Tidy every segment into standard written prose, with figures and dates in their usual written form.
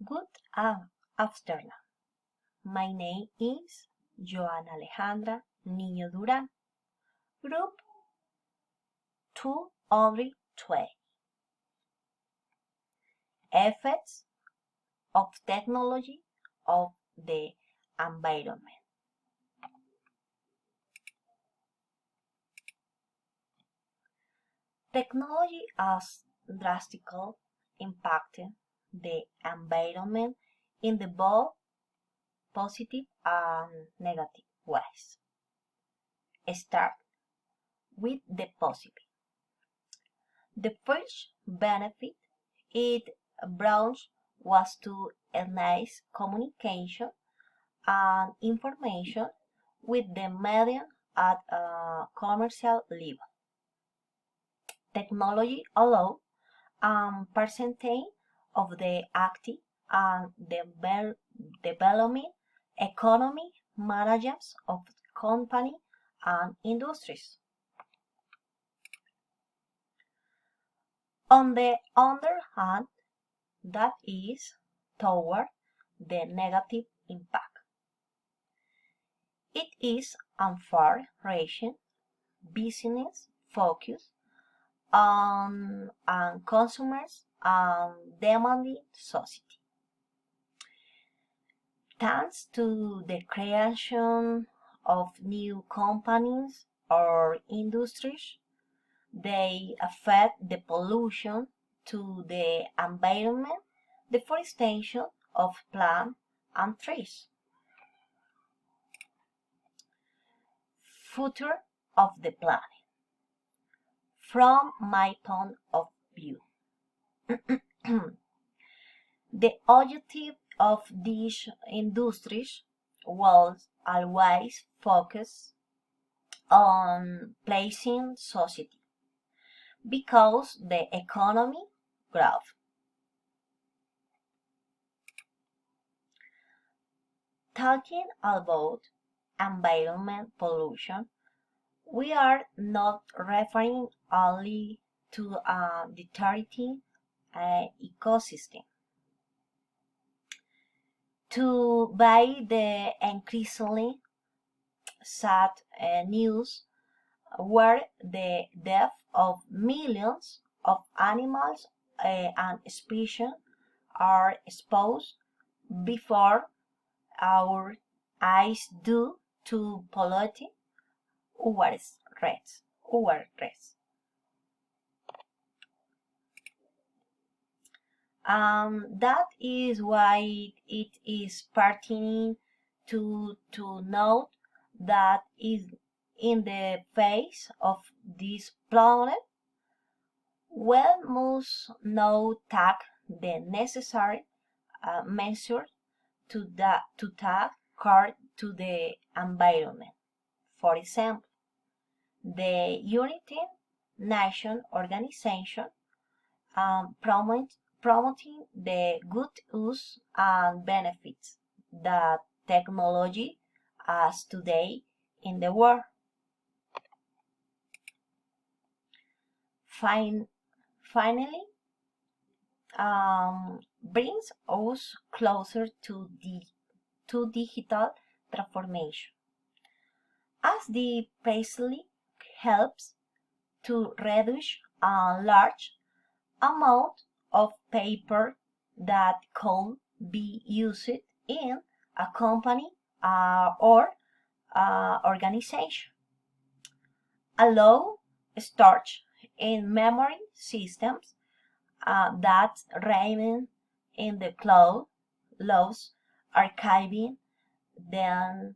Good afternoon. My name is Joana Alejandra Niño Duran, Group 220. Effects of technology of the environment. Technology has drastically impacted the environment in the both positive and negative ways. Start with the positive. The first benefit it brought was to enhance communication and information with the medium at a commercial level. Technology allows percentage of the active and developing economy managers of company and industries. On the other hand, that is toward the negative impact. It is unfair ratio business focus on consumers and demanding society. Thanks to the creation of new companies or industries, they affect the pollution to the environment, deforestation of plants and trees. Future of the planet. From my point of view, the objective of these industries was always focus on placing society because the economy grows. Talking about environment pollution, we are not referring only to a deteriorating ecosystem. By the increasingly sad news where the death of millions of animals and species are exposed before our eyes due to polluting URS. That is why it is pertinent to note that is in the face of this planet, we must now take the necessary measures to take care to the environment. For example, the United Nations Organization promoting the good use and benefits that technology has today in the world. Finally, brings us closer to digital transformation, as the precisely helps to reduce a large amount of paper that could be used in a company or organization. Allow storage in memory systems that remain in the cloud, allows archiving them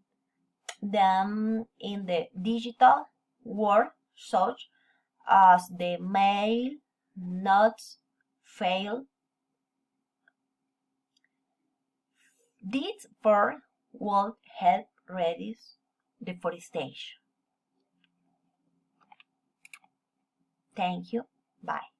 in the digital world, such as the mail, notes, file. This work will help reduce deforestation. Thank you. Bye.